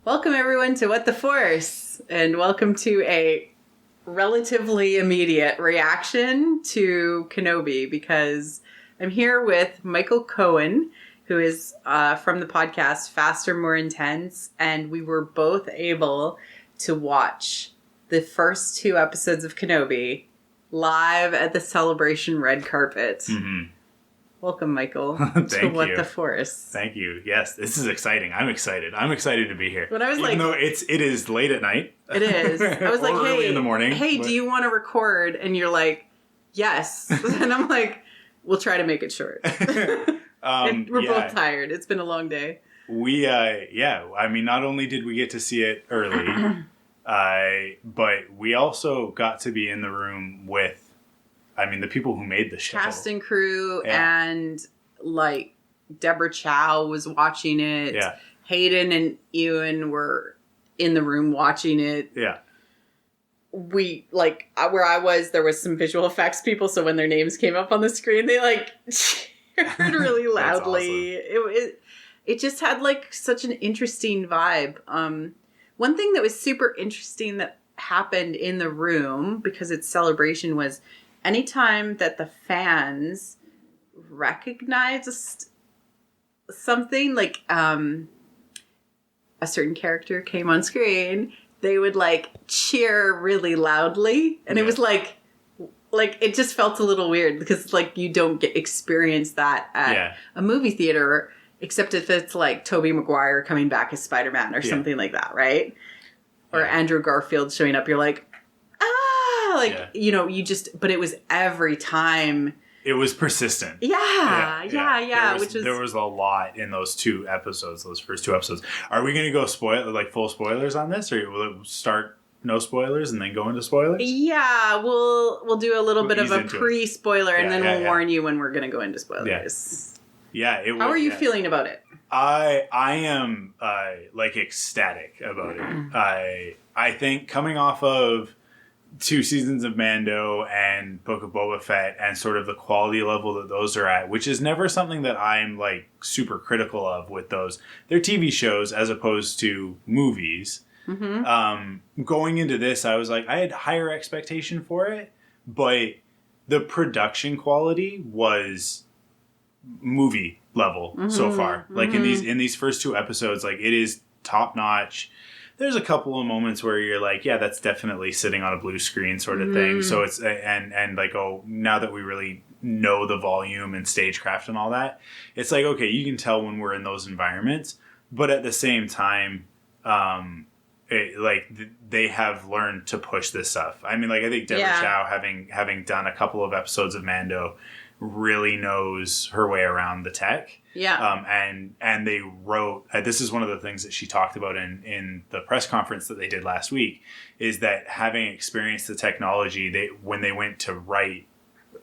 Welcome everyone to What the Force, and welcome to a relatively immediate reaction to Kenobi, because I'm here with Michael Cohen, who is from the podcast Faster, More Intense, and we were both able to watch the first 2 episodes of Kenobi live at the Celebration red carpet. Mm-hmm. Welcome, Michael, to What the Force. Thank you. Yes, this is exciting. I'm excited. I'm excited to be here. When I was Even though it is late at night. It is. I was like, hey, early in the morning. Hey, do you want to record? And you're like, yes. And I'm like, we'll try to make it short. We're both tired. It's been a long day. I mean, not only did we get to see it early, but we also got to be in the room with, the people who made the show. Cast and crew, and like Deborah Chow was watching it. Yeah. Hayden and Ewan were in the room watching it. Yeah. We, like, where I was, there was some visual effects people, so when their names came up on the screen, they like cheered really loudly. Awesome. It just had like such an interesting vibe. One thing that was super interesting that happened in the room, because it's Celebration, was anytime that the fans recognized something, like a certain character came on screen, they would like cheer really loudly, and it was like it just felt a little weird, because like you don't experience that at a movie theater, except if it's like Tobey Maguire coming back as Spider-Man or something like that, right? Or Andrew Garfield showing up, you're like, but it was every time. It was persistent. Yeah. There was a lot in those 2 episodes, those first 2 episodes. Are we going to go full spoilers on this, or will it start no spoilers and then go into spoilers? Yeah, we'll do a little bit of a pre-spoiler, and then we'll warn you when we're going to go into spoilers. Yeah. How are you feeling about it? I am ecstatic about it. I think coming off of 2 seasons of Mando and Book of Boba Fett, and sort of the quality level that those are at, which is never something that I'm like super critical of with those. They're TV shows as opposed to movies. Mm-hmm. Going into this, I was like, I had higher expectation for it, but the production quality was movie level so far. Like in these first 2 episodes, like it is top notch. There's a couple of moments where you're like, yeah, that's definitely sitting on a blue screen sort of thing. So it's, and like, oh, now that we really know the volume and stagecraft and all that, it's like, okay, you can tell when we're in those environments, but at the same time, they have learned to push this stuff. I mean, like, I think Deborah Chow, having done a couple of episodes of Mando, really knows her way around the tech. Yeah. And they wrote, this is one of the things that she talked about in the press conference that they did last week, is that having experienced the technology, when they went to write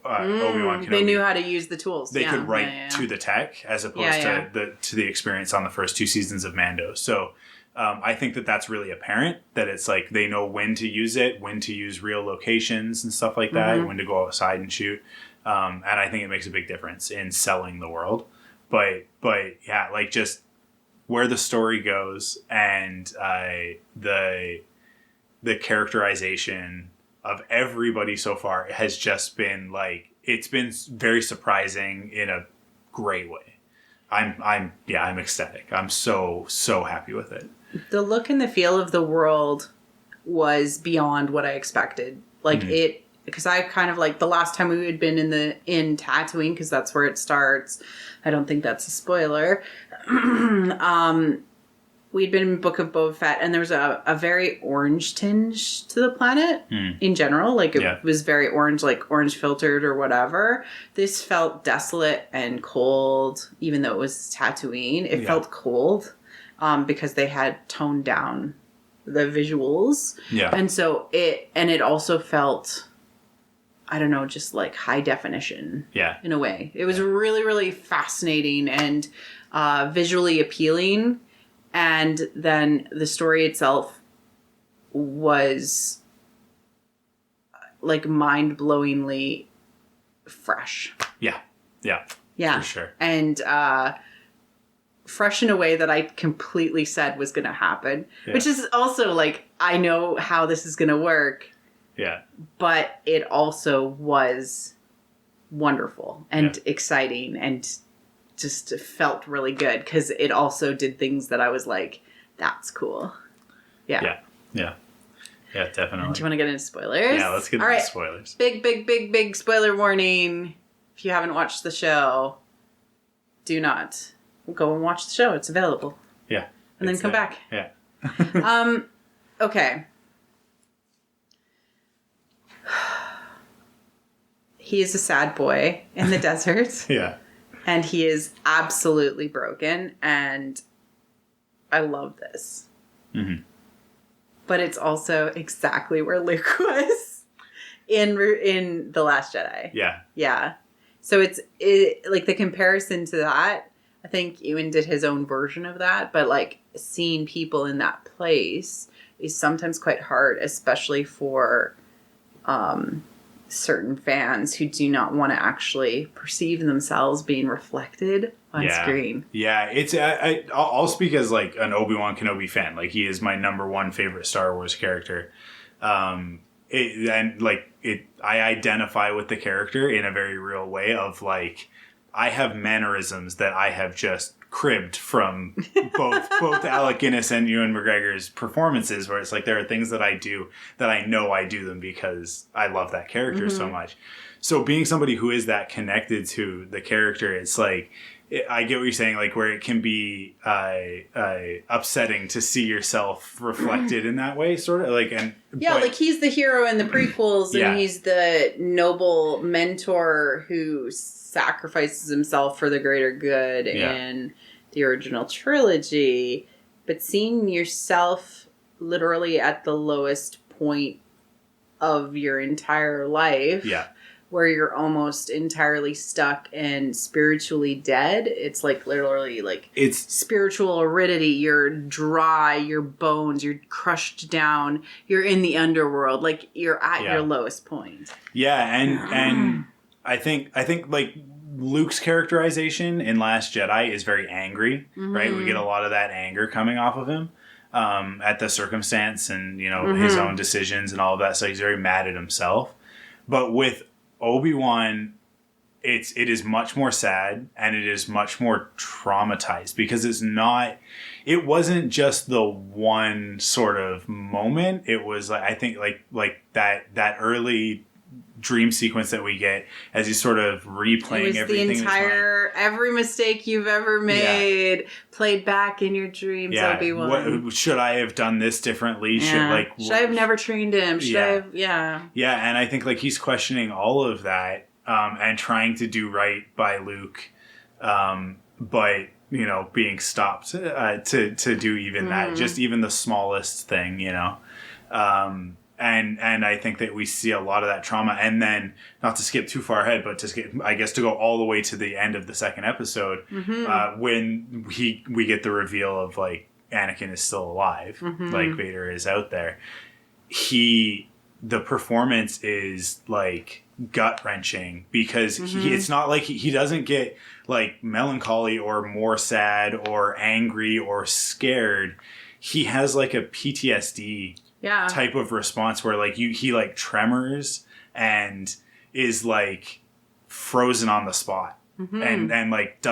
Obi-Wan Kenobi, they knew how to use the tools. They could write to the tech as opposed to the experience on the first 2 seasons of Mando. So I think that's really apparent, that it's like they know when to use it, when to use real locations and stuff like that, when to go outside and shoot. And I think it makes a big difference in selling the world. But yeah, like just where the story goes, and the characterization of everybody so far has just been like, it's been very surprising in a great way. I'm ecstatic. I'm so happy with it. The look and the feel of the world was beyond what I expected. Like because I kind of like, the last time we had been in Tatooine, because that's where it starts. I don't think that's a spoiler. We'd been in Book of Boba Fett, and there was a very orange tinge to the planet in general. Like it was very orange, like orange filtered or whatever. This felt desolate and cold, even though it was Tatooine. It felt cold because they had toned down the visuals. Yeah. And so it also felt, I don't know, just like high definition. Yeah. In a way. It was really, really fascinating and visually appealing. And then the story itself was like mind-blowingly fresh. Yeah. Yeah. Yeah. For sure. And fresh in a way that I completely said was going to happen, which is also like, I know how this is going to work. Yeah. But it also was wonderful and exciting and just felt really good because it also did things that I was like, that's cool. Yeah. Yeah. Yeah, definitely. Do you want to get into spoilers? Yeah, let's get into spoilers. Big spoiler warning. If you haven't watched the show, do not go and watch the show. It's available. Yeah. And then come back. Yeah. Okay. He is a sad boy in the desert. Yeah. And he is absolutely broken. And I love this. Mm-hmm. But it's also exactly where Luke was in The Last Jedi. Yeah. Yeah. So it's like the comparison to that, I think Ewan did his own version of that, but like seeing people in that place is sometimes quite hard, especially for certain fans who do not want to actually perceive themselves being reflected on screen. Yeah, it's I'll speak as like an Obi-Wan Kenobi fan. Like he is my number one favorite Star Wars character. I identify with the character in a very real way of like, I have mannerisms that I have just cribbed from both Alec Guinness and Ewan McGregor's performances, where it's like there are things that I do that I know I do them because I love that character so much. So being somebody who is that connected to the character, it's like, I get what you're saying, like where it can be upsetting to see yourself reflected in that way, sort of like, like he's the hero in the prequels, and he's the noble mentor who sacrifices himself for the greater good in the original trilogy. But seeing yourself literally at the lowest point of your entire life, where you're almost entirely stuck and spiritually dead. It's like literally like it's spiritual aridity. You're dry, your bones, you're crushed down. You're in the underworld. Like you're at your lowest point. Yeah. And I think like Luke's characterization in Last Jedi is very angry, right? We get a lot of that anger coming off of him at the circumstance and, you know, his own decisions and all of that. So he's very mad at himself. But with Obi-Wan, it is much more sad and it is much more traumatized because it wasn't just the one sort of moment. It was like, I think like that early dream sequence that we get as he's sort of replaying everything. The entire, every mistake you've ever made played back in your dreams, Obi-Wan. Should I have done this differently? Yeah. Should I have never trained him? Should I have, Yeah, and I think like he's questioning all of that and trying to do right by Luke, but, you know, being stopped to do even that, just even the smallest thing, you know. And I think that we see a lot of that trauma. And then, not to skip too far ahead, but to go all the way to the end of the second episode, when we get the reveal of, like, Anakin is still alive, like, Vader is out there. The performance is, like, gut-wrenching because it's not like he doesn't get, like, melancholy or more sad or angry or scared. He has, like, a PTSD type of response where like he like tremors and is like frozen on the spot and like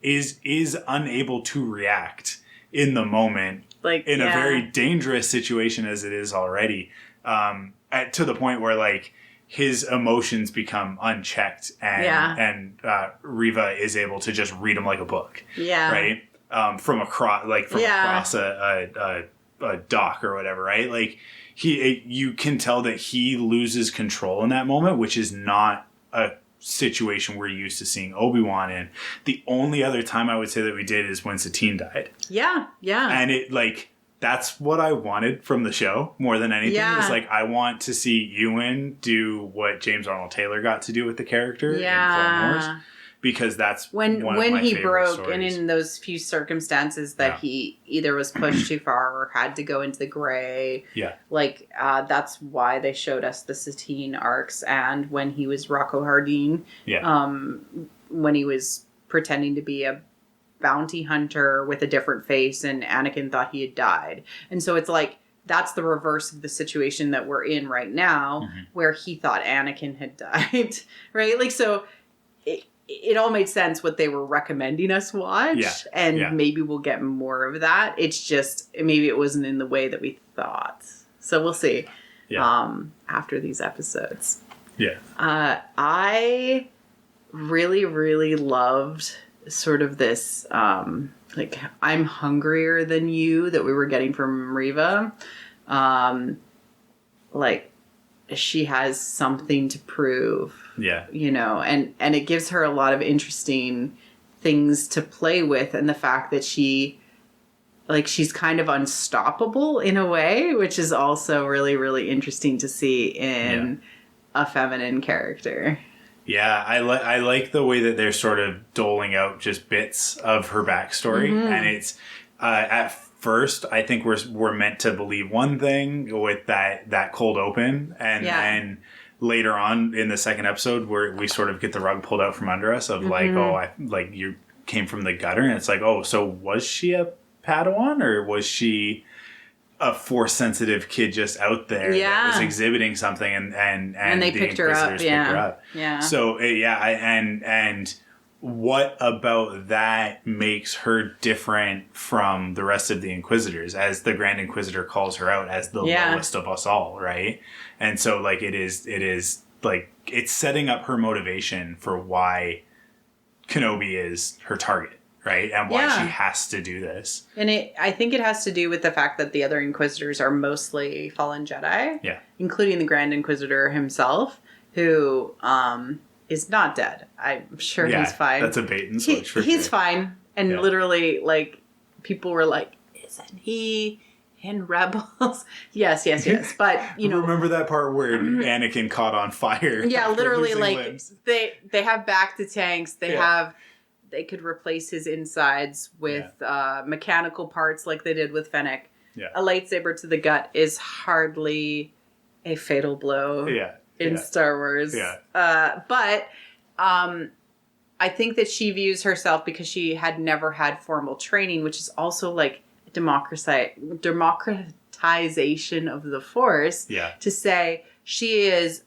is unable to react in the moment, like in a very dangerous situation as it is already, to the point where like his emotions become unchecked and Riva is able to just read him like a book, right, from across a dock or whatever, right? Like you can tell that he loses control in that moment, which is not a situation we're used to seeing Obi-Wan in. The only other time I would say that we did is when Satine died. Yeah. And it like, that's what I wanted from the show more than anything. It's like, I want to see Ewan do what James Arnold Taylor got to do with the character in Clone Wars. Because that's when he broke stories. And in those few circumstances that he either was pushed too far or had to go into the gray. Yeah. Like, that's why they showed us the Satine arcs and when he was Rocco Hardin. Yeah. When he was pretending to be a bounty hunter with a different face, and Anakin thought he had died. And so it's like, that's the reverse of the situation that we're in right now, where he thought Anakin had died, right? Like, so it all made sense what they were recommending us watch, and maybe we'll get more of that. It's just, maybe it wasn't in the way that we thought. So we'll see after these episodes. Yeah. I really, really loved sort of this, like, I'm hungrier than you that we were getting from Riva. Like, she has something to prove. Yeah. You know, and it gives her a lot of interesting things to play with, and the fact that she's kind of unstoppable in a way, which is also really, really interesting to see in a feminine character. Yeah, I like the way that they're sort of doling out just bits of her backstory, and it's at first I think we're meant to believe one thing with that cold open, and later on in the second episode where we sort of get the rug pulled out from under us of like you came from the gutter, and it's like, oh, so was she a Padawan, or was she a Force-sensitive kid just out there that was exhibiting something, and they picked her up. Yeah. So and what about that makes her different from the rest of the Inquisitors, as the Grand Inquisitor calls her out as the lowest of us all, right? And so like it is like it's setting up her motivation for why Kenobi is her target. Right? And why she has to do this. And I think it has to do with the fact that the other Inquisitors are mostly fallen Jedi. Yeah. Including the Grand Inquisitor himself, who is not dead. I'm sure he's fine. That's a bait and switch for He's fine. And literally, like, people were like, isn't he in Rebels? Yes. But, you know. Remember that part where Anakin caught on fire? Yeah, literally, like, limbs. They have back-to-tanks. They could replace his insides with mechanical parts like they did with Fennec. Yeah. A lightsaber to the gut is hardly a fatal blow in Star Wars. Yeah. But I think that she views herself, because she had never had formal training, which is also like democratization of the Force, to say she is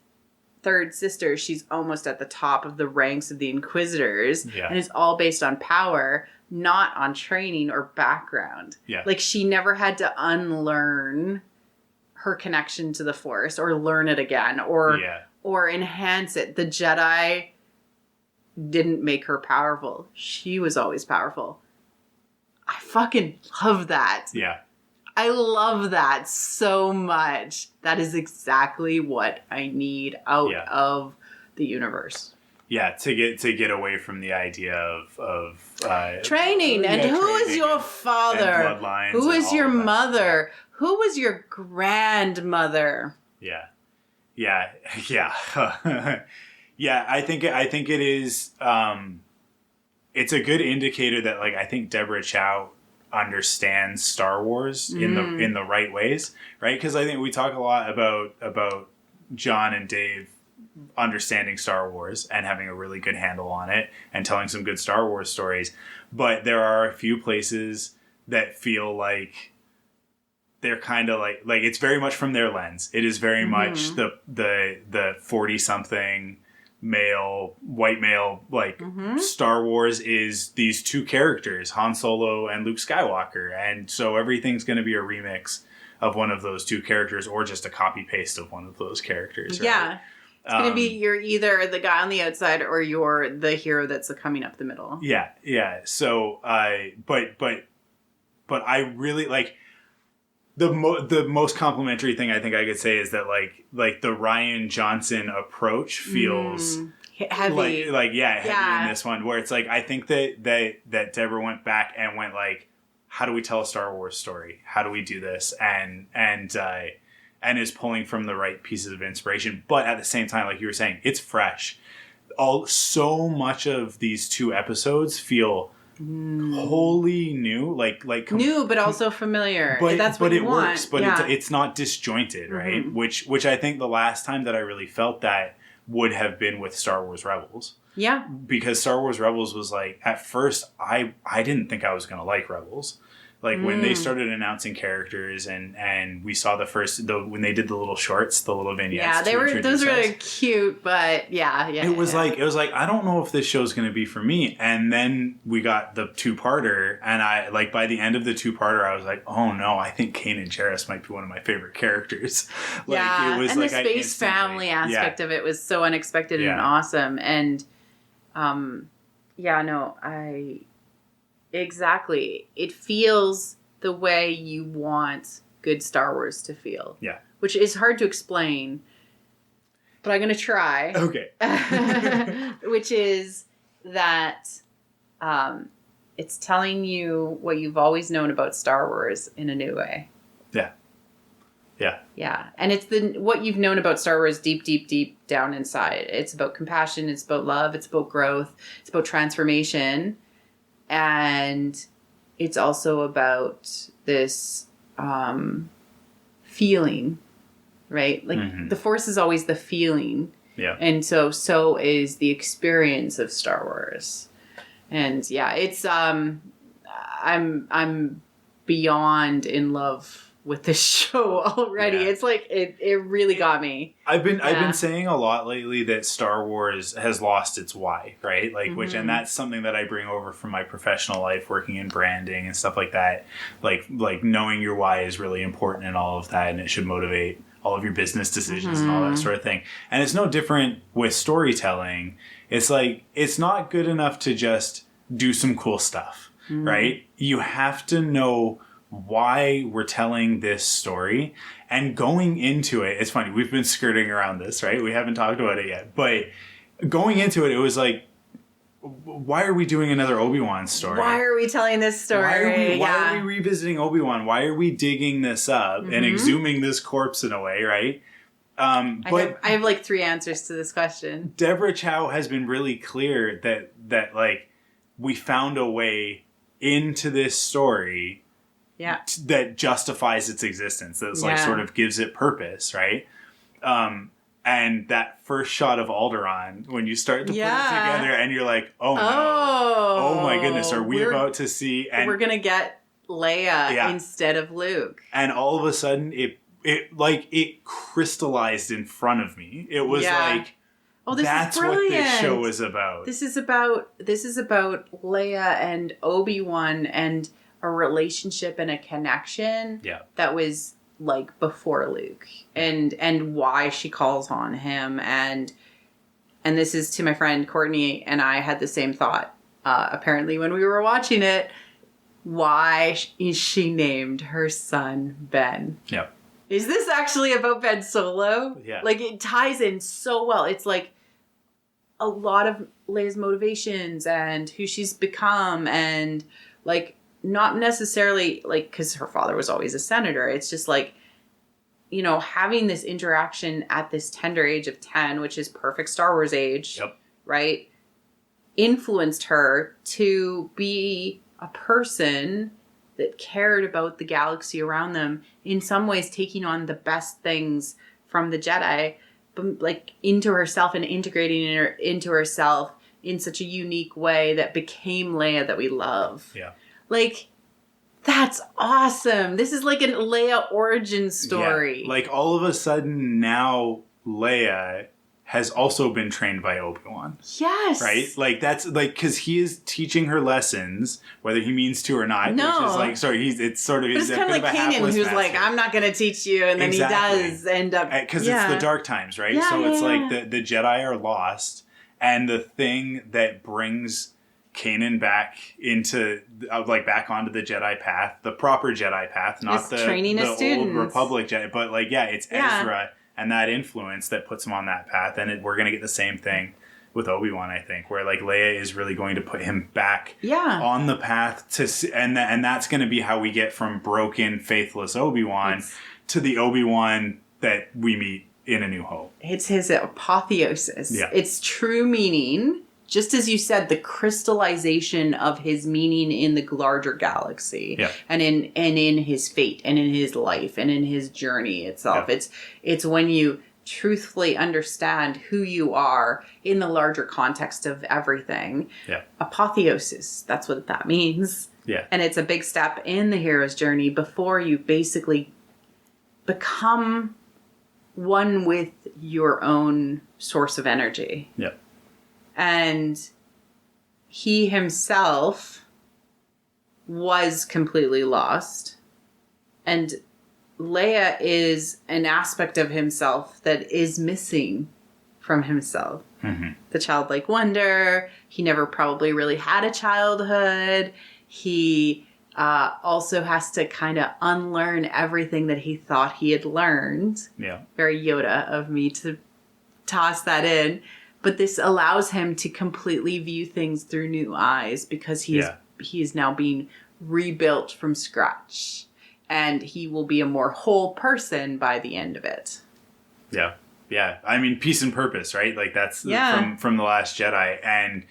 third sister, she's almost at the top of the ranks of the Inquisitors, and it's all based on power, not on training or background. Yeah. Like, she never had to unlearn her connection to the Force, or learn it again, or enhance it. The Jedi didn't make her powerful. She was always powerful. I fucking love that. Yeah. I love that so much. That is exactly what I need out of the universe. Yeah, to get away from the idea of training, and who is your father? Who is your mother? Who was your grandmother? Yeah. Yeah. I think it is. It's a good indicator that, like, I think Deborah Chow understands Star Wars in the right ways, right? Because I think we talk a lot about John and Dave understanding Star Wars and having a really good handle on it and telling some good Star Wars stories, but there are a few places that feel like they're kind of like it's very much from their lens. It is very much the 40-something white male, like, Star Wars is these two characters, Han Solo and Luke Skywalker, and so everything's going to be a remix of one of those two characters, or just a copy paste of one of those characters, right? Yeah. It's going to be, you're either the guy on the outside or you're the hero that's coming up the middle. Yeah. So, but I really like the most complimentary thing I think I could say is that like the Rian Johnson approach feels heavy, heavy in this one, where it's like, I think that Deborah went back and went like, how do we tell a Star Wars story? How do we do this? And is pulling from the right pieces of inspiration, but at the same time, like you were saying, it's fresh. So much of these two episodes feel wholly new, new, but also familiar. But that's what it works. But it's not disjointed, right? Which I think the last time that I really felt that would have been with Star Wars Rebels. Yeah. Because Star Wars Rebels was like, at first, I didn't think I was going to like Rebels. Like when they started announcing characters and we saw when they did the little shorts, the little vignettes. Yeah, those were cute, but it was like I don't know if this show's going to be for me. And then we got the 2-parter, and I like by the end of the 2-parter, I was like, oh no, I think Kanan Jarrus might be one of my favorite characters. It was and like the space family aspect of it was so unexpected and awesome. And exactly. It feels the way you want good Star Wars to feel. Yeah. Which is hard to explain, but I'm going to try. Okay. Which is that it's telling you what you've always known about Star Wars in a new way. Yeah. Yeah. Yeah. And it's what you've known about Star Wars deep, deep, deep down inside. It's about compassion. It's about love. It's about growth. It's about transformation. And it's also about this feeling, right? Like the Force is always the feeling. Yeah. And so is the experience of Star Wars. And it's I'm beyond in love with this show already. Yeah. It's like it really got me. I've been saying a lot lately that Star Wars has lost its why, right? Like which and that's something that I bring over from my professional life working in branding and stuff like that. Like knowing your why is really important in all of that, and it should motivate all of your business decisions and all that sort of thing. And it's no different with storytelling. It's like it's not good enough to just do some cool stuff, right? You have to know why we're telling this story, and going into it, it's funny, we've been skirting around this, right? We haven't talked about it yet, but going into it, it was like, why are we doing another Obi-Wan story? Why are we telling this story? Why are we revisiting Obi-Wan? Why are we digging this up and exhuming this corpse in a way, right? But I have like 3 answers to this question. Deborah Chow has been really clear that like we found a way into this story that justifies its existence. That's like sort of gives it purpose, right? And that first shot of Alderaan, when you start to put it together, and you're like, oh no, oh my goodness, are we about to see? And we're gonna get Leia instead of Luke. And all of a sudden, it crystallized in front of me. It was like, oh, that's what this show is about. This is about Leia and Obi-Wan and a relationship and a connection that was like before Luke, and why she calls on him, and this is to my friend Courtney and I had the same thought apparently when we were watching it. Why is she named her son Ben? Yep. Is this actually about Ben Solo? Yeah. Like it ties in so well. It's like a lot of Leia's motivations and who she's become, and like not necessarily like because her father was always a senator. It's just like, you know, having this interaction at this tender age of 10, which is perfect Star Wars age, right? Influenced her to be a person that cared about the galaxy around them, in some ways taking on the best things from the Jedi, but like into herself and integrating her into herself in such a unique way that became Leia that we love. Yeah. Like, that's awesome. This is like a Leia origin story. Yeah. Like, all of a sudden, now Leia has also been trained by Obi-Wan. Yes. Right? Like, that's, like, because he is teaching her lessons, whether he means to or not. No. Which is like, sorry, it's sort of... But it's kind of like Kanan, who's master. Like, I'm not going to teach you, and then he does end up... Because it's the dark times, right? It's like the Jedi are lost, and the thing that brings Kanan back into back onto the Jedi path, the proper Jedi path, not the old Republic Jedi, but like it's Ezra and that influence that puts him on that path. And we're gonna get the same thing with Obi-Wan, I think, where like Leia is really going to put him back on the path to, and that's going to be how we get from broken, faithless Obi-Wan to the Obi-Wan that we meet in A New Hope. It's his apotheosis. Yeah. It's true meaning. Just as you said, the crystallization of his meaning in the larger galaxy, and in his fate, and in his life, and in his journey itself. It's when you truthfully understand who you are in the larger context of everything. Yeah. Apotheosis, that's what that means. Yeah. And it's a big step in the hero's journey before you basically become one with your own source of energy. Yeah. And he himself was completely lost. And Leia is an aspect of himself that is missing from himself. Mm-hmm. The childlike wonder. He never probably really had a childhood. He also has to kind of unlearn everything that he thought he had learned. Yeah. Very Yoda of me to toss that in. But this allows him to completely view things through new eyes because he is now being rebuilt from scratch. And he will be a more whole person by the end of it. Yeah. Yeah. I mean, peace and purpose, right? Like that's from The Last Jedi. And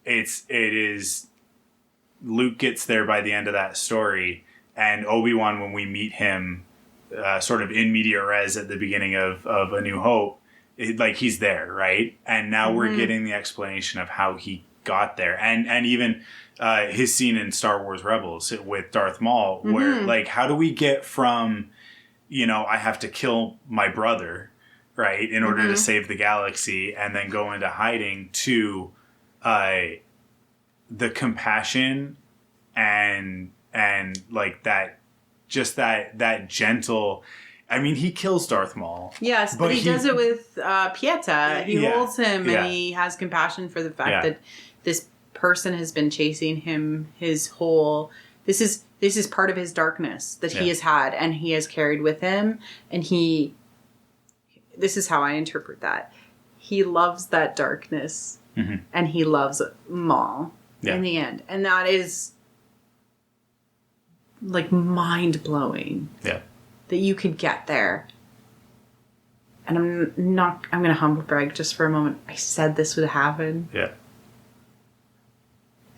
it is Luke gets there by the end of that story. And Obi-Wan, when we meet him sort of in media res at the beginning of A New Hope, he's there, right? And now we're getting the explanation of how he got there. And even his scene in Star Wars Rebels with Darth Maul, where like, how do we get from, I have to kill my brother, right, in order to save the galaxy, and then go into hiding, to the compassion and like that, just that gentle. I mean, he kills Darth Maul. Yes, but he does it with Pieta. He holds him and he has compassion for the fact that this person has been chasing him his whole... This is part of his darkness that he has had and he has carried with him. And this is how I interpret that. He loves that darkness and he loves Maul in the end. And that is like mind-blowing. Yeah. That you could get there. And I'm going to humble brag just for a moment. I said this would happen. Yeah.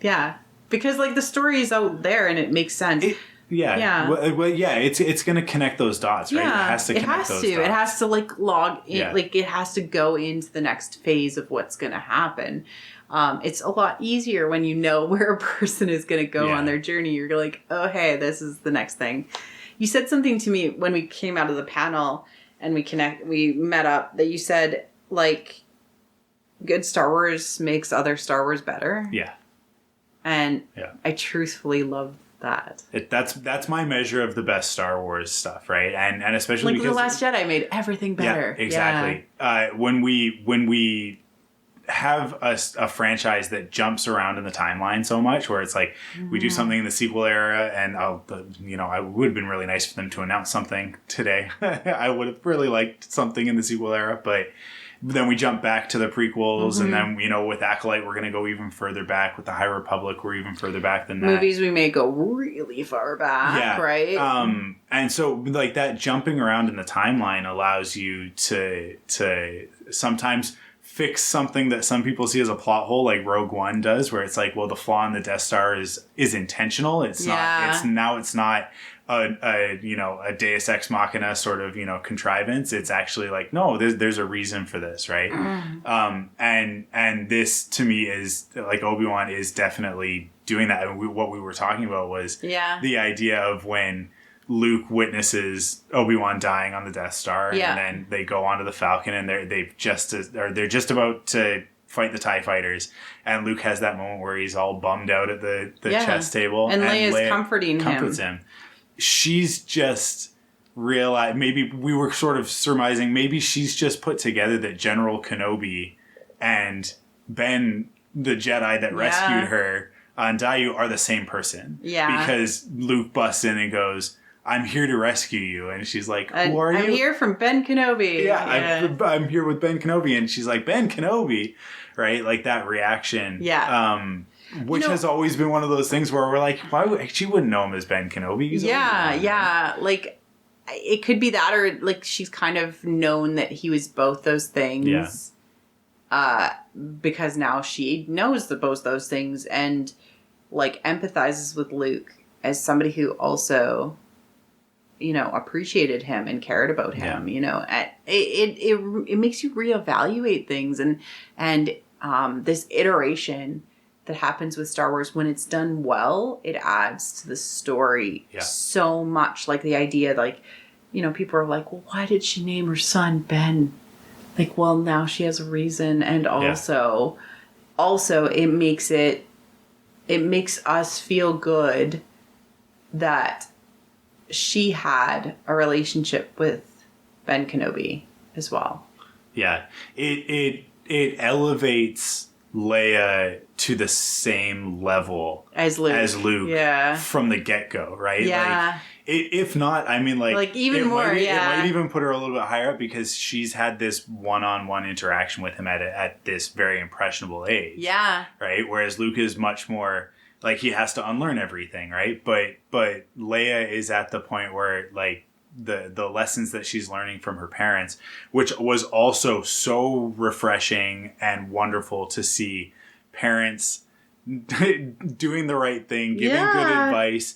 Yeah. Because like the story is out there and it makes sense. Well, it's going to connect those dots, right? Yeah, it has to connect those dots. It has to like log in, like it has to go into the next phase of what's going to happen. It's a lot easier when you know where a person is going to go on their journey. You're like, oh, hey, this is the next thing. You said something to me when we came out of the panel and we met up, that you said, like, good Star Wars makes other Star Wars better. Yeah. And I truthfully love that. That's my measure of the best Star Wars stuff, right? And especially because The Last Jedi made everything better. Yeah, exactly. Yeah. When we have a franchise that jumps around in the timeline so much, where it's like we do something in the sequel era, and I would have been really nice for them to announce something today. I would have really liked something in the sequel era, but then we jump back to the prequels, and then with Acolyte we're going to go even further back. With the High Republic, we're even further back than that. Movies we may go really far back, right? And so like that jumping around in the timeline allows you to sometimes fix something that some people see as a plot hole, like Rogue One does, where it's like, well, the flaw in the Death Star is intentional. It's not. It's not a Deus Ex Machina sort of contrivance. It's actually like, no, there's a reason for this, right? And this to me is like Obi-Wan is definitely doing that. And what we were talking about was the idea of when Luke witnesses Obi-Wan dying on the Death Star, and then they go onto the Falcon, and they're just about to fight the TIE fighters, and Luke has that moment where he's all bummed out at the chess table, and Leia's comforts him. She's just realized, maybe we were sort of surmising, maybe she's just put together that General Kenobi and Ben, the Jedi that rescued her on Daiyu, are the same person. Yeah. Because Luke busts in and goes, I'm here to rescue you. And she's like, who are you? I'm here from Ben Kenobi. Yeah. I'm here with Ben Kenobi. And she's like, Ben Kenobi, right? Like that reaction. Yeah. Which has always been one of those things where we're like, she wouldn't know him as Ben Kenobi. Yeah. Like, it could be that, or like she's kind of known that he was both those things. Yeah. Because now she knows both those things and like empathizes with Luke as somebody who also appreciated him and cared about him. It makes you reevaluate things, and this iteration that happens with Star Wars, when it's done well, it adds to the story so much. Like the idea, people are like, well, why did she name her son Ben? Like, well, now she has a reason. And also it makes us feel good that she had a relationship with Ben Kenobi as well. Yeah. It elevates Leia to the same level as Luke from the get-go, right? Yeah. If not, I mean, even more, It might even put her a little bit higher up because she's had this one-on-one interaction with him at this very impressionable age. Yeah. Right? Whereas Luke is much more, he has to unlearn everything, right? But Leia is at the point where, the lessons that she's learning from her parents, which was also so refreshing and wonderful to see parents doing the right thing, giving good advice,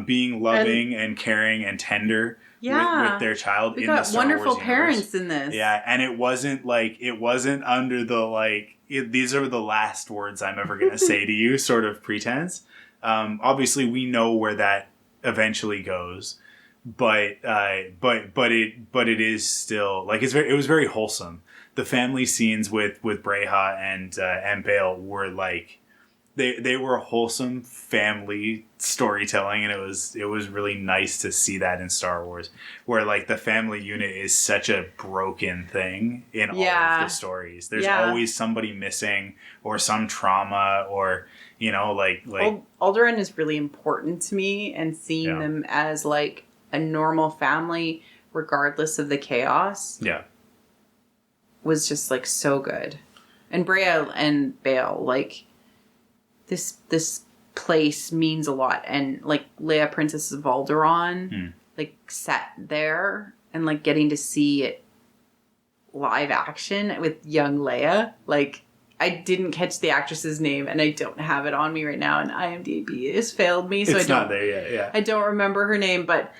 being loving and caring and tender with their child. We got wonderful parents in this. Yeah, and it wasn't under the these are the last words I'm ever going to say to you sort of pretense. Obviously, we know where that eventually goes. But it is still it was very wholesome. The family scenes with Breha and Bale were they were wholesome family storytelling, and it was really nice to see that in Star Wars, where the family unit is such a broken thing in all of the stories. There's always somebody missing or some trauma or Alderaan is really important to me, and seeing them as a normal family, regardless of the chaos, was just so good. And Brea and Bale, this place means a lot. And Leia, Princess of Alderaan, set there, and getting to see it live action with young Leia. I didn't catch the actress's name, and I don't have it on me right now, and IMDb has failed me, so it's not there yet. Yeah, I don't remember her name, but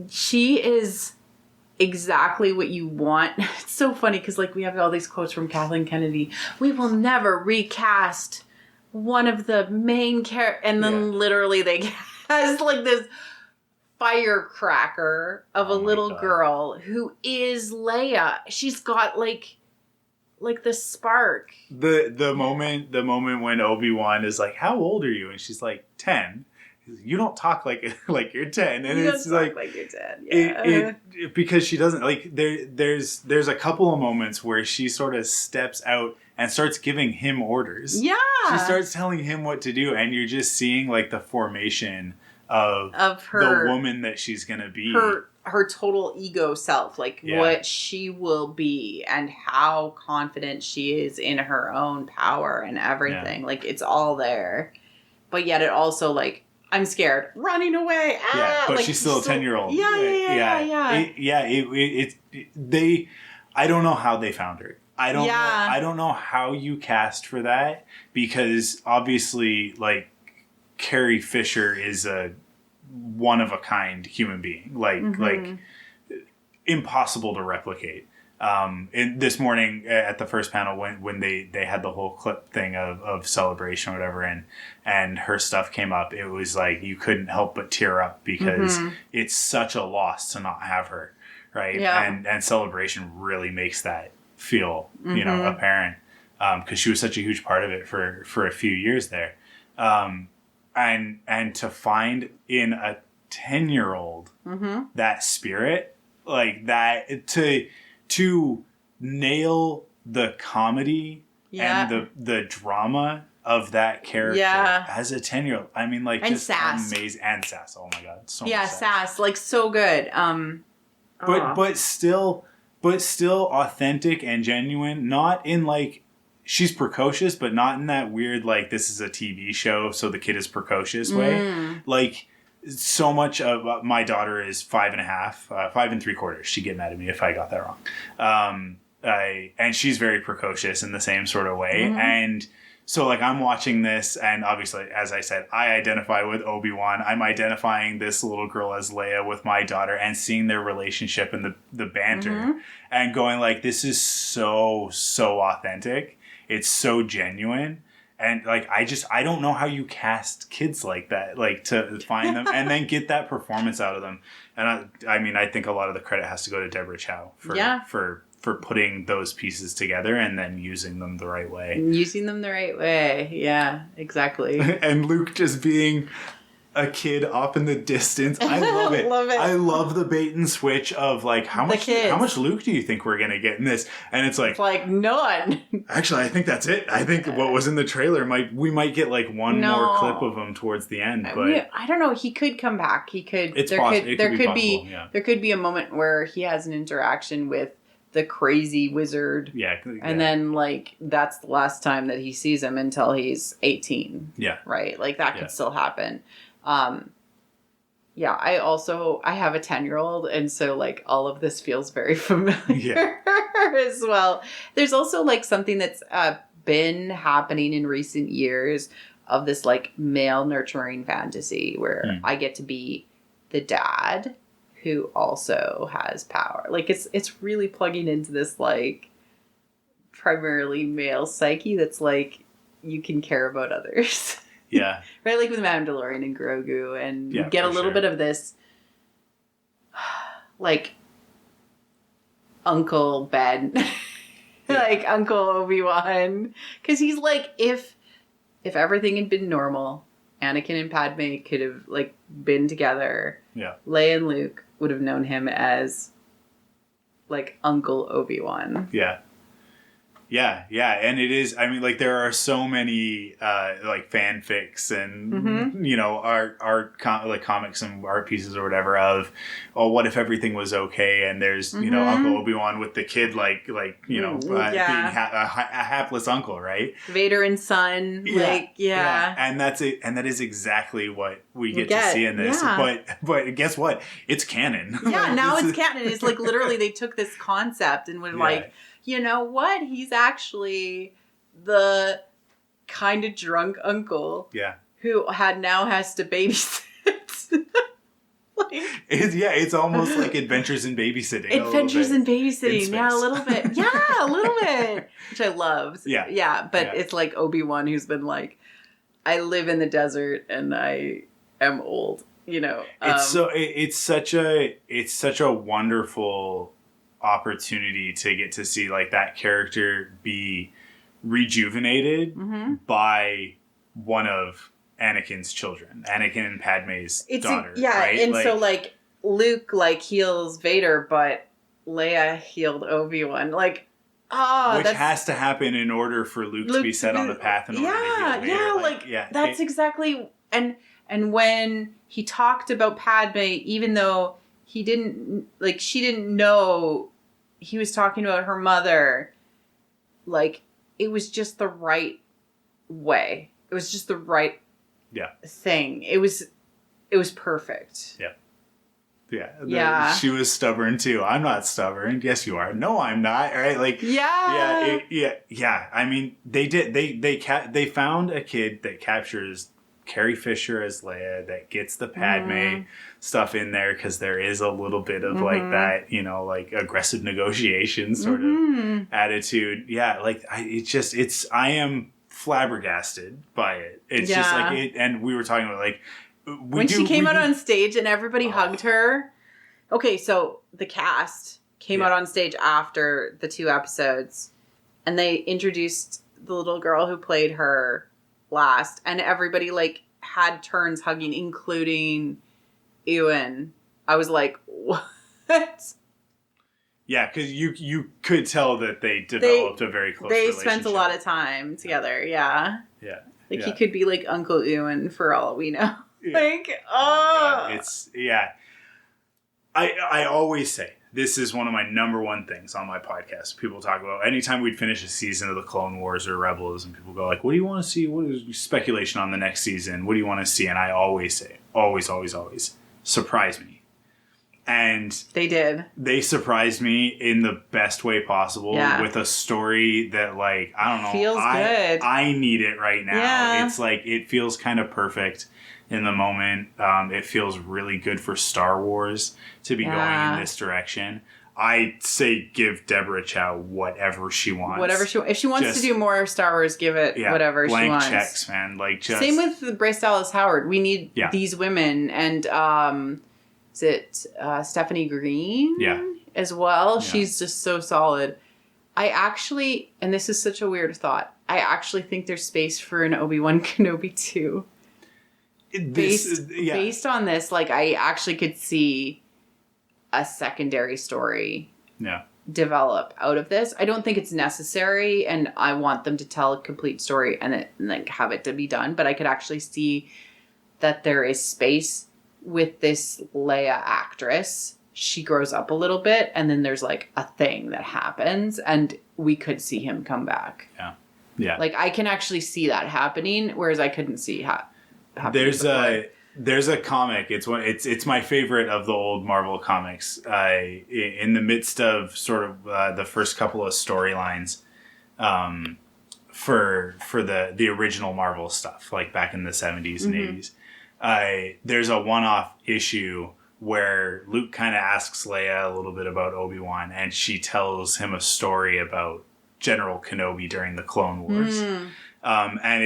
she is exactly what you want. It's so funny because we have all these quotes from Kathleen Kennedy. We will never recast one of the main characters, and then literally they cast this firecracker of a little girl who is Leia. She's got the spark. The moment when Obi-Wan is how old are you? And she's 10. You don't talk like you're 10, and you it's don't talk like you're 10. Yeah. It because she doesn't there's a couple of moments where she sort of steps out and starts giving him orders. Yeah, she starts telling him what to do, and you're just seeing the formation of her, the woman that she's gonna be, her total ego self, what she will be, and how confident she is in her own power and everything. It's all there, but yet it also I'm scared, running away. But she's still a 10-year-old. Yeah. I don't know how they found her. I don't know how you cast for that, because obviously Carrie Fisher is a one of a kind human being, impossible to replicate. And this morning at the first panel, when they had the whole clip thing of celebration or whatever, and her stuff came up, it was you couldn't help but tear up, because it's such a loss to not have her, right? Yeah. And celebration really makes that feel apparent, because she was such a huge part of it for a few years there, and to find in a 10-year-old that spirit that to nail the comedy and the drama of that character as a 10-year-old. I mean, and just sass. amazing. And sass. Oh my God. So much sass. So good. But still authentic and genuine. Not in she's precocious, but not in that weird, this is a TV show, so the kid is precocious way. So much of my daughter is 5.5, 5 3/4. She'd get mad at me if I got that wrong. And she's very precocious in the same sort of way. And So, like, I'm watching this, and obviously, as I said, I identify with Obi-Wan. I'm identifying this little girl as Leia with my daughter, and seeing their relationship and the banter, and going, like, this is so authentic. It's so genuine. And, like, I don't know how you cast kids like that, like, to find them and then get that performance out of them. And, I think a lot of the credit has to go to Deborah Chow for putting those pieces together and then using them the right way. Yeah, exactly. And Luke just being a kid off in the distance. I love it. I love the bait and switch of, like, how much Luke do you think we're going to get in this? And it's like none. Actually, I think that's it. I think what was in the trailer we might get, like, one more clip of him towards the end. But I don't know. He could come back. He could. There could be a moment where he has an interaction with the crazy wizard. Yeah. And then, like, that's the last time that he sees him until he's 18. Yeah. Right? Like, that could still happen. I have a 10-year-old, and so, like, all of this feels very familiar as well. There's also, like, something that's been happening in recent years of this, like, male nurturing fantasy where I get to be the dad who also has power. Like, it's really plugging into this, like, primarily male psyche that's, like, you can care about others. Yeah. Right? Like with Mandalorian and Grogu, and you get a little bit of this, like, Uncle Ben. Like, Uncle Obi-Wan. Because he's like, if everything had been normal, Anakin and Padme could have, like, been together. Yeah. Leia and Luke would have known him as, like, Uncle Obi-Wan. Yeah. Yeah, and it is, I mean, like, there are so many, like, fanfics and, you know, like, comics and art pieces or whatever of, what if everything was okay, and there's, you know, Uncle Obi-Wan with the kid, like you know, being a hapless uncle, right? Vader and son, And that's it, and that is exactly what we get to see in this, but guess what? It's canon. Yeah, like, now it's canon. It's, like, literally they took this concept and were like, you know what? He's actually the kind of drunk uncle. Yeah. Who has to babysit. It's almost like Adventures in Babysitting. Adventures in Babysitting, a little bit. Yeah, a little bit. Which I love. Yeah. But it's like Obi-Wan who's been like, I live in the desert and I am old, you know. It's such a wonderful opportunity to get to see, like, that character be rejuvenated by one of Anakin's children, Anakin and Padme's daughter. Right? And like, so, like, Luke, like, heals Vader, but Leia healed Obi-Wan. Like, which has to happen in order for Luke to be set on the path in order to heal Vader. That's exactly. And when he talked about Padme, even though he didn't, like, she didn't know he was talking about her mother, like, it was just the right way. It was just the right thing. It was perfect. Yeah. She was stubborn too. I'm not stubborn. Yes, you are. No, I'm not. Right? Like, yeah. I mean, they found a kid that captures Carrie Fisher as Leia, that gets the Padme stuff in there, because there is a little bit of like that, you know, like aggressive negotiation sort of attitude. Yeah, like I am flabbergasted by it. It's just like it, and we were talking about, like, when she came out on stage and everybody hugged her. Okay, so the cast came out on stage after the 2 episodes, and they introduced the little girl who played her last, and everybody, like, had turns hugging, including Ewan. I was like, what? Yeah, because you could tell that they developed a very close relationship. They spent a lot of time together, Yeah. Like, he could be, like, Uncle Ewan for all we know. Yeah. Like, I always say, this is one of my number one things on my podcast. People talk about, anytime we'd finish a season of the Clone Wars or Rebels, and people go like, what do you want to see? What is speculation on the next season? What do you want to see? And I always say, always, surprise me. And they did. They surprised me in the best way possible with a story that, like, I don't know. Feels good. I need it right now. Yeah. It's like, it feels kind of perfect in the moment. It feels really good for Star Wars to be going in this direction. I say give Deborah Chow whatever she wants. If she wants to do more Star Wars, give it whatever she wants. Blank checks, man. Like, just... Same with Bryce Dallas Howard. We need these women. And is it Stephanie Green? Yeah. As well. Yeah. She's just so solid. I actually, and this is such a weird thought, I actually think there's space for an Obi-Wan Kenobi too. Based on this, like, I actually could see a secondary story develop out of this. I don't think it's necessary, and I want them to tell a complete story and like have it to be done, but I could actually see that there is space with this Leia actress. She grows up a little bit, and then there's like a thing that happens, and we could see him come back. Yeah. Like, I can actually see that happening, whereas I couldn't see There's a comic. It's my favorite of the old Marvel comics. In the midst of sort of the first couple of storylines, for the original Marvel stuff, like back in the 70s and 80s, there's a one-off issue where Luke kind of asks Leia a little bit about Obi-Wan, and she tells him a story about General Kenobi during the Clone Wars. And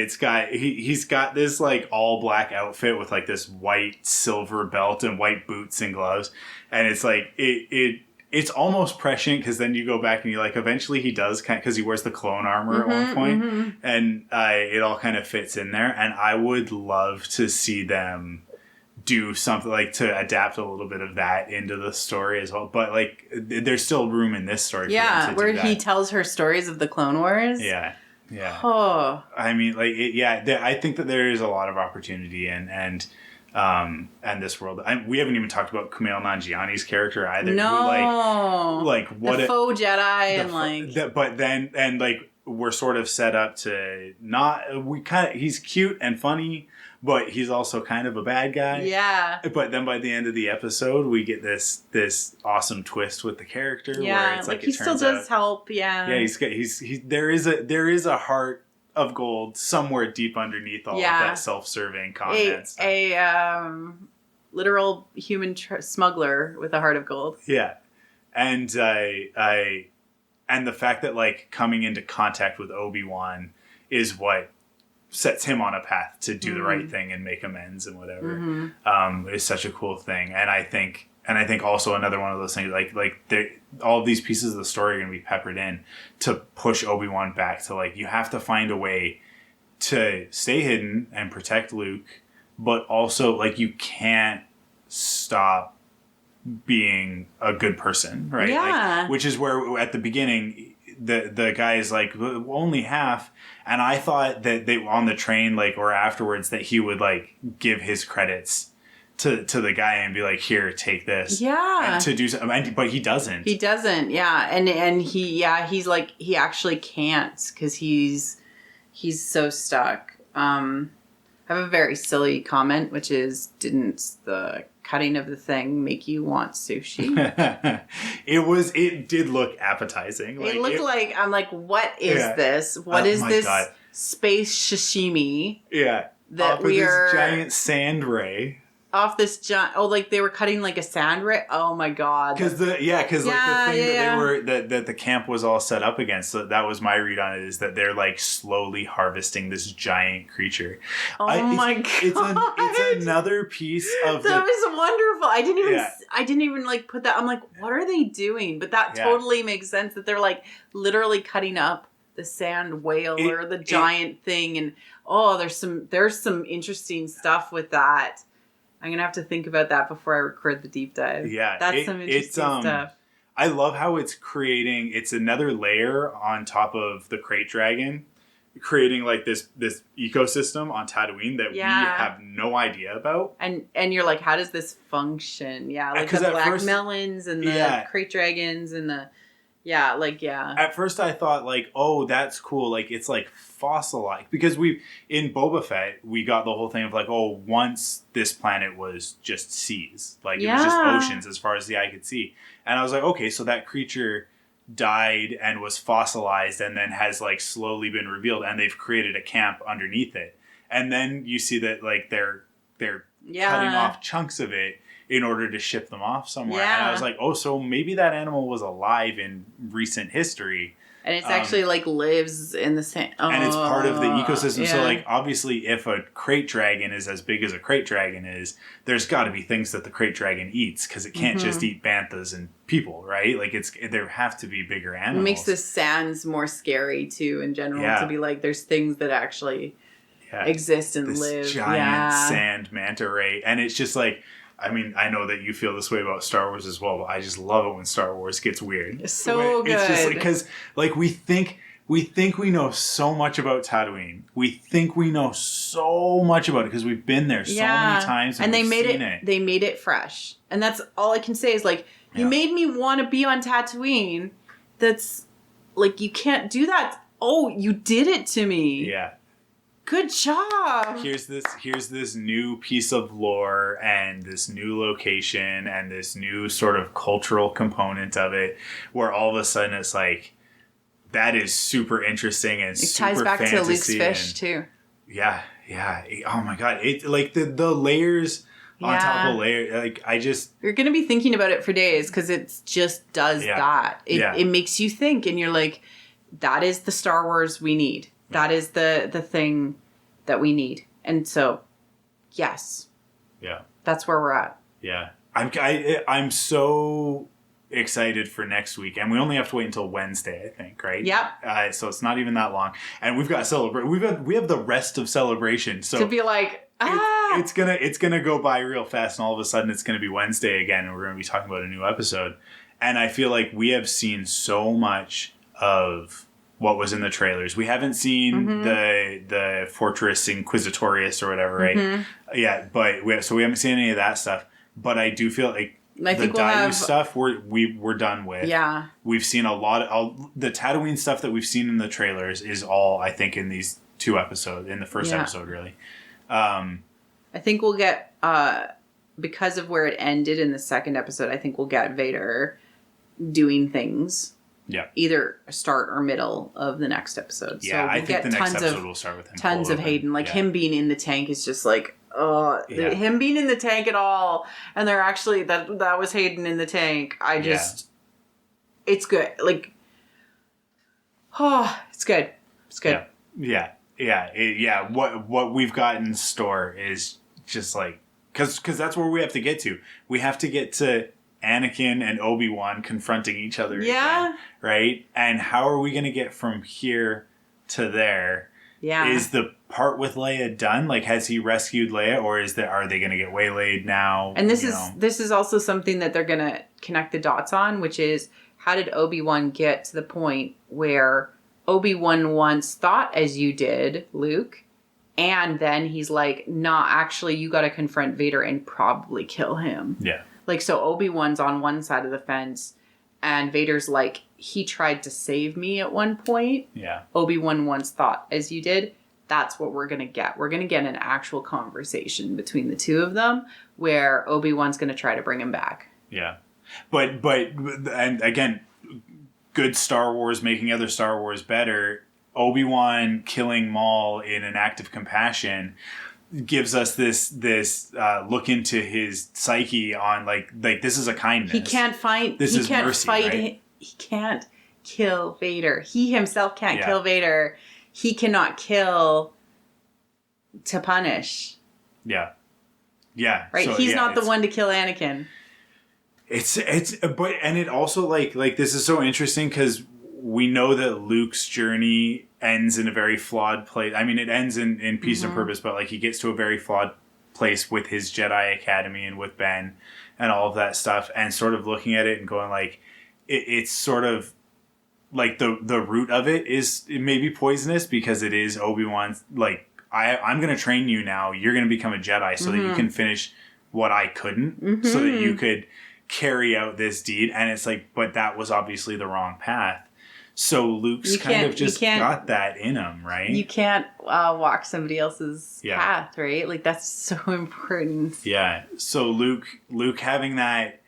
he's got this like all black outfit with like this white silver belt and white boots and gloves. And it's like, it's almost prescient, because then you go back and you like, eventually he does because he wears the clone armor at one point, and it all kind of fits in there. And I would love to see them do something like to adapt a little bit of that into the story as well. But like, there's still room in this story. Yeah. For them to where do that. he tells her stories of the Clone Wars. Yeah. Yeah. Oh. I mean, like, I think that there is a lot of opportunity and this world. We haven't even talked about Kumail Nanjiani's character either. No. Like what the faux Jedi and like. But then like, we're sort of set up to he's cute and funny, but he's also kind of a bad guy. Yeah. But then by the end of the episode, we get this awesome twist with the character. Yeah, where it's like he still does help. Yeah. Yeah, there is a heart of gold somewhere deep underneath all of that self-serving comments. A literal human smuggler with a heart of gold. Yeah, and and the fact that like coming into contact with Obi-Wan is what sets him on a path to do the right thing and make amends and whatever, is such a cool thing. And I think also another one of those things, like all of these pieces of the story are going to be peppered in to push Obi-Wan back to like, you have to find a way to stay hidden and protect Luke, but also like, you can't stop being a good person, right? Yeah. Like, which is where at the beginning, the guy is like, only half. And I thought that they on the train, like, or afterwards, that he would like give his credits to the guy and be like, here, take this. Yeah. And to do something, but he doesn't. He doesn't. Yeah. And he's like, he actually can't, because he's so stuck. I have a very silly comment, which is, didn't the cutting of the thing make you want sushi? It did look appetizing. It looked like, I'm like, what is this? What is this space sashimi? Yeah. That we are giant sand ray. Off this giant, like they were cutting like a sand ray. Oh my god! Because the thing that the camp was all set up against. So that was my read on it, is that they're like slowly harvesting this giant creature. Oh my god! It's another piece of that was wonderful. I didn't even like put that. I'm like, what are they doing? But that totally makes sense that they're like literally cutting up the sand whale or the giant thing, and there's some interesting stuff with that. I'm going to have to think about that before I record the deep dive. Yeah. That's some interesting stuff. I love how it's another layer on top of the crate dragon, creating like this ecosystem on Tatooine that we have no idea about. And you're like, how does this function? Yeah, like the black melons and the crate dragons and Yeah, like, yeah. At first I thought, like, oh, that's cool. Like, it's, like, fossilized. Because in Boba Fett, we got the whole thing of, like, oh, once this planet was just seas. Like, it was just oceans as far as the eye could see. And I was like, okay, so that creature died and was fossilized and then has, like, slowly been revealed. And they've created a camp underneath it. And then you see that, like, they're cutting off chunks of it in order to ship them off somewhere. Yeah. And I was like, oh, so maybe that animal was alive in recent history. And it's actually, like, lives in the same... and it's part of the ecosystem. Yeah. So, like, obviously, if a crate dragon is as big as a crate dragon is, there's got to be things that the crate dragon eats, because it can't just eat banthas and people, right? Like, there have to be bigger animals. It makes the sands more scary, too, in general, to be like, there's things that actually exist and live. Giant sand manta ray. And it's just, like... I mean, I know that you feel this way about Star Wars as well, but I just love it when Star Wars gets weird. It's so good. It's just because, like, we think we know so much about Tatooine. We think we know so much about it because we've been there so many times and they made it. They made it fresh, and that's all I can say is, like, you made me want to be on Tatooine. That's like, you can't do that. Oh, you did it to me. Yeah. Good job. Here's this new piece of lore and this new location and this new sort of cultural component of it, where all of a sudden it's like, that is super interesting and super fantasy. It ties back to Luke's fish too. Yeah. Oh my god! It, like, the layers on top of layers. Like, you're gonna be thinking about it for days because it just does that. It makes you think, and you're like, that is the Star Wars we need. That is the thing that we need. And so, yes. Yeah. That's where we're at. Yeah. I'm so excited for next week. And we only have to wait until Wednesday, I think, right? Yep. So it's not even that long. And we've got we have the rest of celebration. So to be like, it's gonna go by real fast, and all of a sudden it's gonna be Wednesday again, and we're gonna be talking about a new episode. And I feel like we have seen so much of what was in the trailers. We haven't seen the Fortress Inquisitorius or whatever, right? Yeah, but we haven't seen any of that stuff. But I do feel like the Daiyu stuff we're done with. Yeah, we've seen a lot of the Tatooine stuff that we've seen in the trailers is all, I think, in these 2 episodes, in the first episode, really. I think we'll get because of where it ended in the second episode. I think we'll get Vader doing things. Yeah. Either start or middle of the next episode. Yeah, so I think the next episode will start with him. Tons of Hayden. Like, him being in the tank is just like, him being in the tank at all. And they're actually, that was Hayden in the tank. It's good. Like, it's good. It's good. Yeah. What we've got in store is just like, because that's where we have to get to. We have to get to Anakin and Obi-Wan confronting each other again, right? And how are we going to get from here to there? Yeah. Is the part with Leia done? Like, has he rescued Leia, or are they going to get waylaid now? And this is also something that they're going to connect the dots on, which is, how did Obi-Wan get to the point where Obi-Wan once thought as you did, Luke, and then he's like, nah, actually, you got to confront Vader and probably kill him. Yeah. Like, so Obi-Wan's on one side of the fence, and Vader's like, he tried to save me at one point. Yeah. Obi-Wan once thought as you did. That's what we're going to get. We're going to get an actual conversation between the two of them where Obi-Wan's going to try to bring him back. Yeah. But and again, good Star Wars making other Star Wars better. Obi-Wan killing Maul in an act of compassion gives us this look into his psyche on like this is a kindness. He can't fight. This is mercy, right? He can't kill Vader. He himself can't kill Vader. He cannot kill to punish. Yeah. Yeah. Right. So, he's not the one to kill Anakin. And it also like this is so interesting because we know that Luke's journey ends in a very flawed place. I mean, it ends in peace and purpose, but like he gets to a very flawed place with his Jedi Academy and with Ben and all of that stuff, and sort of looking at it and going like, it's sort of like the root of it is it may be poisonous because it is Obi-Wan's like, I'm going to train you now. You're going to become a Jedi so that you can finish what I couldn't, so that you could carry out this deed. And it's like, but that was obviously the wrong path. So Luke's kind of just got that in him, right? You can't walk somebody else's path, right? Like, that's so important. Yeah. So Luke having that,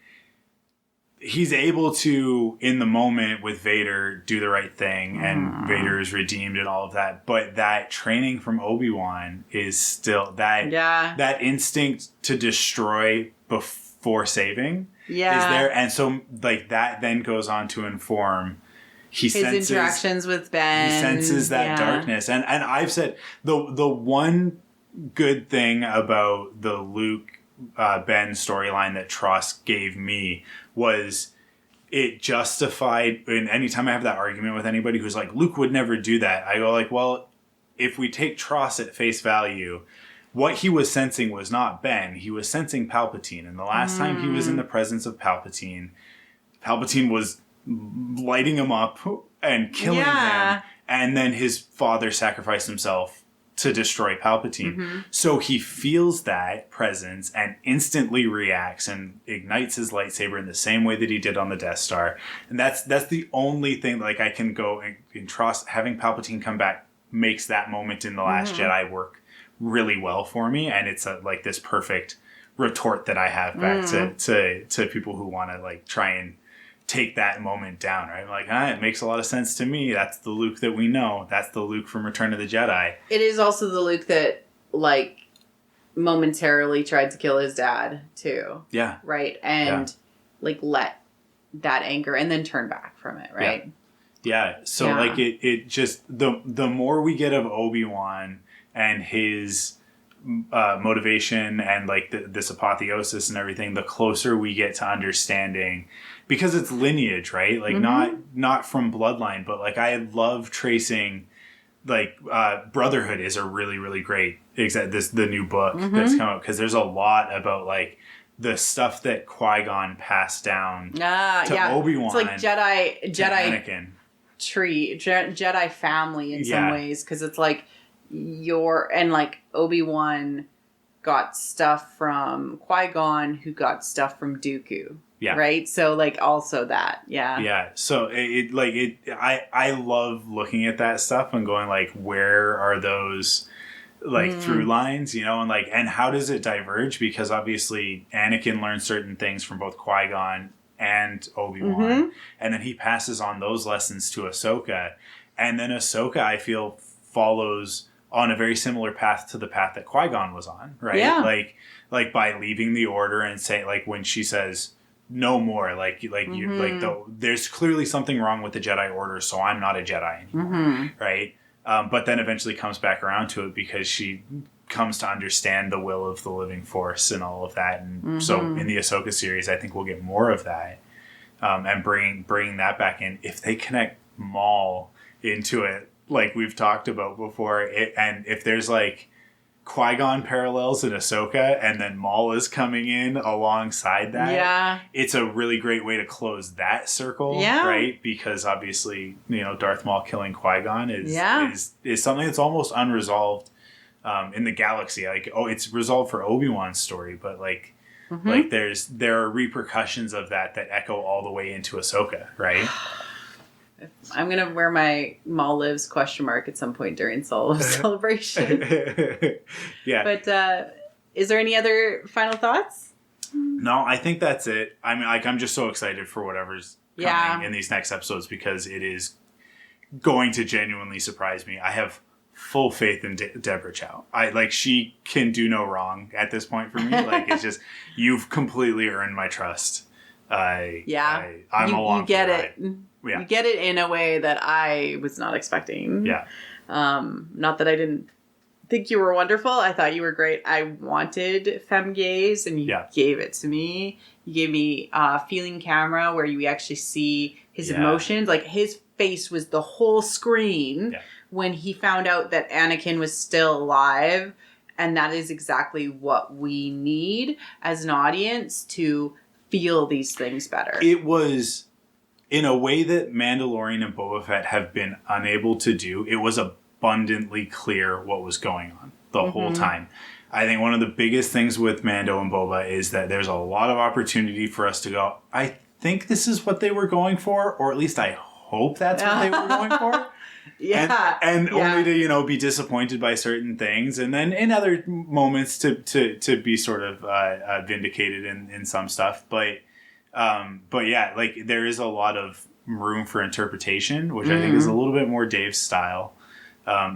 he's able to, in the moment with Vader, do the right thing, and Vader is redeemed and all of that. But that training from Obi-Wan is still that instinct to destroy before saving is there. And so, like, that then goes on to inform his interactions with Ben. He senses that darkness. And I've said the one good thing about the Luke Ben storyline that Tross gave me was it justified, and anytime I have that argument with anybody who's like, Luke would never do that, I go like, well, if we take Tross at face value, what he was sensing was not Ben, he was sensing Palpatine. And the last time he was in the presence of Palpatine was lighting him up and killing him, and then his father sacrificed himself to destroy Palpatine. So he feels that presence and instantly reacts and ignites his lightsaber in the same way that he did on the Death Star. And that's the only thing, like, I can go and trust. Having Palpatine come back makes that moment in The Last Jedi work really well for me, and it's like this perfect retort that I have back to people who want to, like, try and take that moment down, right? Like, it makes a lot of sense to me. That's the Luke that we know. That's the Luke from Return of the Jedi. It is also the Luke that, like, momentarily tried to kill his dad, too. Yeah. Right? And, like, let that anger and then turn back from it, right? Yeah. So, like, it just, the more we get of Obi-Wan and his motivation and, like, this apotheosis and everything, the closer we get to understanding, because it's lineage, right? Like, not from bloodline, but, like, I love tracing, like, Brotherhood is a really, really great, the new book that's come out, because there's a lot about, like, the stuff that Qui-Gon passed down to Obi-Wan. It's like Jedi Anakin. Tree, Jedi family in some ways, because it's like and like Obi-Wan got stuff from Qui-Gon, who got stuff from Dooku. Yeah. Right? So, like, also that. Yeah. Yeah. So, I love looking at that stuff and going, like, where are those, like, through lines, you know? And, like, and how does it diverge? Because, obviously, Anakin learns certain things from both Qui-Gon and Obi-Wan. And then he passes on those lessons to Ahsoka. And then Ahsoka, I feel, follows on a very similar path to the path that Qui-Gon was on, right? Yeah. Like by leaving the Order and saying, like, when she says no more, there's clearly something wrong with the Jedi Order, so I'm not a Jedi anymore, right? But then eventually comes back around to it because she comes to understand the will of the living force and all of that. And so in the Ahsoka series, I think we'll get more of that, and bringing that back in. If they connect Maul into it, like we've talked about before, and if there's, like, Qui-Gon parallels in Ahsoka, and then Maul is coming in alongside that, it's a really great way to close that circle, right? Because obviously, you know, Darth Maul killing Qui-Gon is something that's almost unresolved in the galaxy. Like, it's resolved for Obi-Wan's story, but, like, like there are repercussions of that echo all the way into Ahsoka, right? I'm going to wear my Maul lives ? At some point during Celebration. Yeah. But is there any other final thoughts? No, I think that's it. I mean, like, I'm just so excited for whatever's coming in these next episodes, because it is going to genuinely surprise me. I have full faith in Deborah Chow. She can do no wrong at this point for me. Like, it's just, you've completely earned my trust. I'm along you get for the it. ride. Yeah. You get it in a way that I was not expecting. Yeah. Not that I didn't think you were wonderful. I thought you were great. I wanted femme gaze, and you gave it to me. You gave me feeling camera, where you actually see his emotions. Like, his face was the whole screen when he found out that Anakin was still alive. And that is exactly what we need as an audience to feel these things better. It was, in a way that Mandalorian and Boba Fett have been unable to do, it was abundantly clear what was going on the whole time. I think one of the biggest things with Mando and Boba is that there's a lot of opportunity for us to go, I think this is what they were going for, or at least I hope that's what they were going for. Yeah. And only to, be disappointed by certain things. And then in other moments to be sort of vindicated in some stuff. But yeah, like there is a lot of room for interpretation, which I think is a little bit more Dave's style.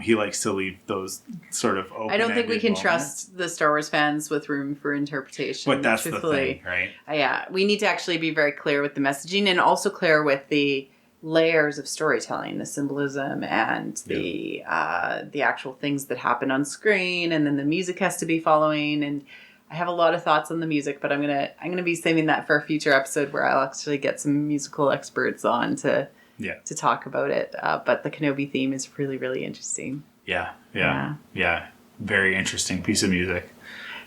He likes to leave those sort of open. I don't think we can trust the Star Wars fans with room for interpretation. But that's the thing, right? Yeah. We need to actually be very clear with the messaging and also clear with the layers of storytelling, the symbolism and the actual things that happen on screen, and then the music has to be following. And I have a lot of thoughts on the music, but I'm gonna be saving that for a future episode where I'll actually get some musical experts on to talk about it. But the Kenobi theme is really, really interesting. Yeah. Very interesting piece of music.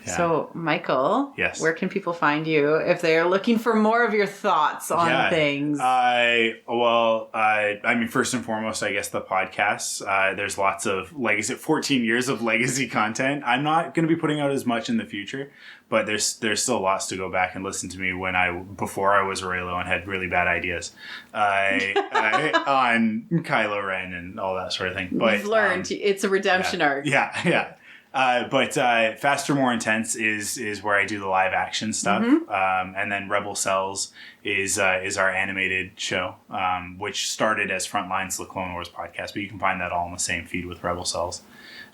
Yeah. So, Michael, yes, where can people find you if they are looking for more of your thoughts on things? I mean, first and foremost, I guess the podcasts. There's lots of 14 years of legacy content. I'm not going to be putting out as much in the future, but there's still lots to go back and listen to me before I was Reylo and had really bad ideas on Kylo Ren and all that sort of thing. But you've learned it's a redemption arc. Yeah. But Faster, More Intense is where I do the live action stuff. Mm-hmm. And then Rebel Cells is our animated show, which started as Frontlines, the Clone Wars podcast, but you can find that all in the same feed with Rebel Cells.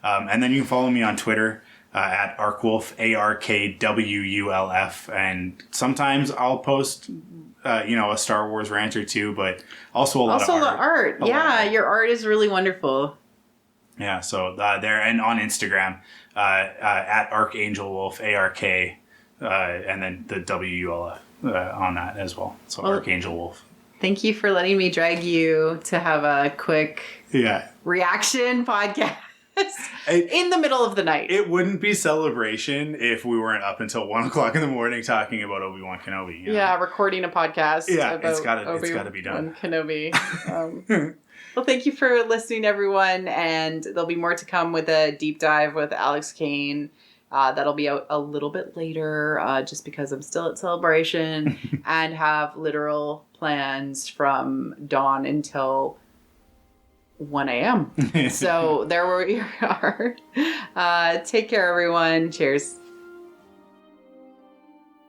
And then you can follow me on Twitter at Arkwulf, ARKWULF. And sometimes I'll post, a Star Wars rant or two, but also a lot of art. Also the art. Yeah, your art is really wonderful. Yeah, so there, and on Instagram, at Archangel Wolf, ARK, and then the WULF on that as well. So Archangel Wolf. Thank you for letting me drag you to have a quick reaction podcast in the middle of the night. It wouldn't be celebration if we weren't up until 1 o'clock in the morning talking about Obi-Wan Kenobi. Yeah, recording a podcast. Yeah, about it's got to be done. Kenobi. Well, thank you for listening, everyone. And there'll be more to come with a deep dive with Alex Kane. That'll be out a little bit later, just because I'm still at Celebration and have literal plans from dawn until 1 a.m. So there we are. Take care, everyone. Cheers.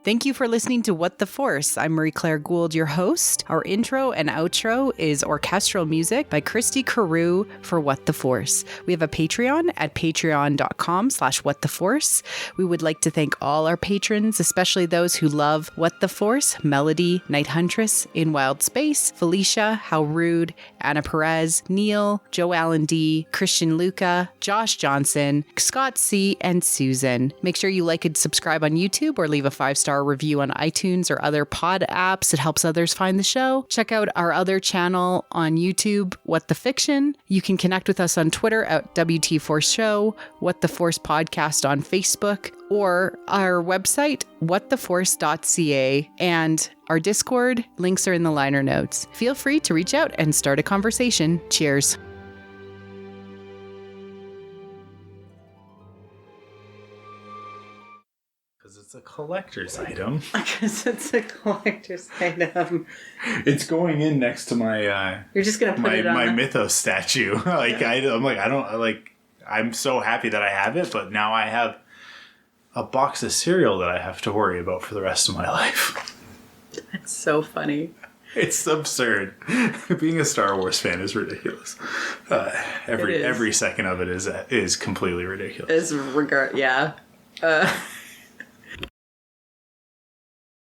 Thank you for listening to What the Force. I'm Marie-Claire Gould, your host. Our intro and outro is orchestral music by Christy Carew for What the Force. We have a Patreon at patreon.com/whattheforce. We would like to thank all our patrons, especially those who love What the Force, Melody, Night Huntress, In Wild Space, Felicia, How Rude, Anna Perez, Neil, Joe Allen D, Christian Luca, Josh Johnson, Scott C, and Susan. Make sure you like and subscribe on YouTube or leave a 5-star review on iTunes or other pod apps. It helps others find the show. Check out our other channel on YouTube, What the Fiction. You can connect with us on Twitter at WT Force Show, What the Force Podcast on Facebook, or our website, whattheforce.ca, and our Discord. Links are in the liner notes. Feel free to reach out and start a conversation. Cheers. It's a collector's item. Because it's a collector's item. It's going in next to my. You're just gonna put it on my Mythos statue. I'm so happy that I have it, but now I have a box of cereal that I have to worry about for the rest of my life. That's so funny. It's absurd. Being a Star Wars fan is ridiculous. Every second of it is completely ridiculous. Yeah.